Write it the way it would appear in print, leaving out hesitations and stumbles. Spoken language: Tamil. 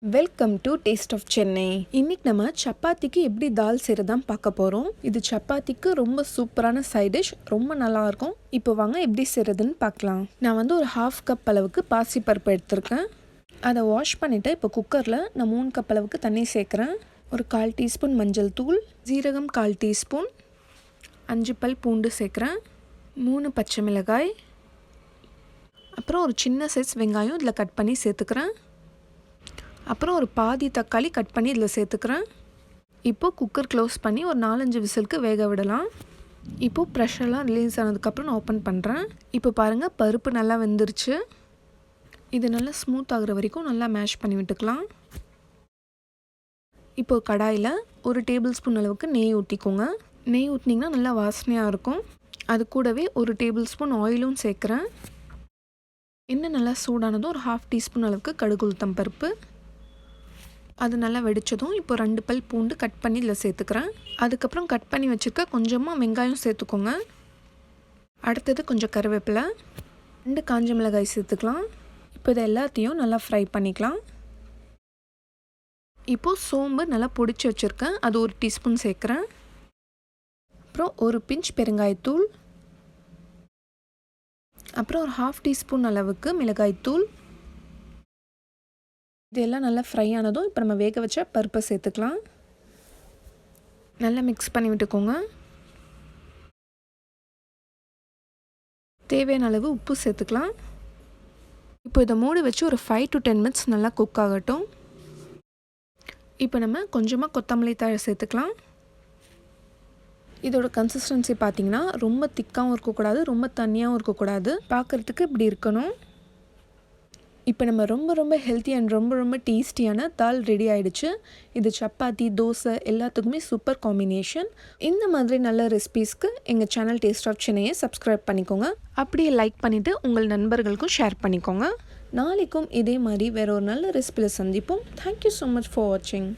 Welcome to taste of Chennai. இன்னைக்கு நம்ம சப்பாத்திக்கு எப்படி தால் செய்கிறதான் பார்க்க போகிறோம். இது சப்பாத்திக்கு ரொம்ப சூப்பரான சைட் டிஷ், ரொம்ப நல்லாயிருக்கும். இப்போ வாங்க எப்படி செய்கிறதுன்னு பார்க்கலாம். நான் ஒரு 1/2 கப் அளவுக்கு பாசிப்பருப்பு எடுத்திருக்கேன். அதை வாஷ் பண்ணிவிட்டு இப்போ குக்கரில் நான் 3 கப் அளவுக்கு தண்ணி சேர்க்குறேன். ஒரு 1/4 டீஸ்பூன் மஞ்சள் தூள், ஜீரகம் 1/4 டீஸ்பூன், 5 பல் பூண்டு சேர்க்குறேன், 3 பச்சை மிளகாய், அப்புறம் ஒரு சின்ன சைஸ் வெங்காயம் இதில் கட் பண்ணி சேர்த்துக்கிறேன். அப்புறம் ஒரு பாதி தக்காளி கட் பண்ணி இதில் சேர்த்துக்கிறேன். இப்போது குக்கர் க்ளோஸ் பண்ணி ஒரு 4-5 விசிலுக்கு வேக விடலாம். இப்போது ப்ரெஷர்லாம் ரிலீஸ் ஆனதுக்கப்புறம் நான் ஓப்பன் பண்ணுறேன். இப்போ பாருங்கள், பருப்பு நல்லா வெந்துருச்சு. இது நல்லா ஸ்மூத் ஆகிற வரைக்கும் நல்லா மேஷ் பண்ணி விட்டுக்கலாம். இப்போது கடாயில் 1 டேபிள் ஸ்பூன் அளவுக்கு நெய் ஊற்றிக்கோங்க. நெய் ஊற்றினீங்கன்னா நல்லா வாசனையாக இருக்கும். அது கூடவே 1 டேபிள் ஸ்பூன் ஆயிலும் சேர்க்குறேன். எண்ணெய் நல்லா சூடானதும் ஒரு 1/2 டீஸ்பூன் அளவுக்கு கடுகு உளுத்தம் பருப்பு, அது நல்லா வெடித்ததும் இப்போ 2 பல் பூண்டு கட் பண்ணி இதில் சேர்த்துக்கிறேன். அதுக்கப்புறம் கட் பண்ணி வச்சுருக்க கொஞ்சமாக வெங்காயம் சேர்த்துக்கோங்க. அடுத்தது கொஞ்சம் கருவேப்பிலை, 2 காஞ்ச மிளகாய் சேர்த்துக்கலாம். இப்போ இதை எல்லாத்தையும் நல்லா ஃப்ரை பண்ணிக்கலாம். இப்போது சோம்பு நல்லா பொடிச்சு வச்சுருக்கேன், அது 1 டீஸ்பூன் சேர்க்குறேன். அப்புறம் ஒரு பிஞ்ச் பெருங்காயத்தூள், அப்புறம் ஒரு 1/2 டீஸ்பூன் அளவுக்கு மிளகாய்த்தூள். இதெல்லாம் நல்லா ஃப்ரை ஆனதும் இப்போ நம்ம வேக வச்ச பருப்பை சேர்த்துக்கலாம். நல்லா மிக்ஸ் பண்ணி விட்டுக்கோங்க. தேவையான அளவு உப்பு சேர்த்துக்கலாம். இப்போ இதை மூடி வச்சு ஒரு 5 to 10 மினிட்ஸ் நல்லா குக் ஆகட்டும். இப்போ நம்ம கொஞ்சமாக கொத்தமல்லி தழை சேர்த்துக்கலாம். இதோட கன்சிஸ்டன்சி பார்த்திங்கன்னா ரொம்ப திக்காகவும் இருக்கக்கூடாது, ரொம்ப தண்ணியாகவும் இருக்கக்கூடாது, பார்க்குறதுக்கு இப்படி இருக்கணும். இப்போ நம்ம ரொம்ப ஹெல்த்தி அண்ட் ரொம்ப டேஸ்டியான தால் ரெடி ஆகிடுச்சு. இது சப்பாத்தி, தோசை எல்லாத்துக்குமே சூப்பர் காம்பினேஷன். இந்த மாதிரி நல்ல ரெசிபீஸ்க்கு எங்கள் சேனல் டேஸ்ட் ஆஃப் சென்னையை சப்ஸ்கிரைப் பண்ணிக்கோங்க. அப்படியே லைக் பண்ணிவிட்டு உங்கள் நண்பர்களுக்கும் ஷேர் பண்ணிக்கோங்க. நாளைக்கும் இதே மாதிரி வேற ஒரு நல்ல ரெசிபியில் சந்திப்போம். தேங்க்யூ ஸோ மச் ஃபார் வாட்சிங்.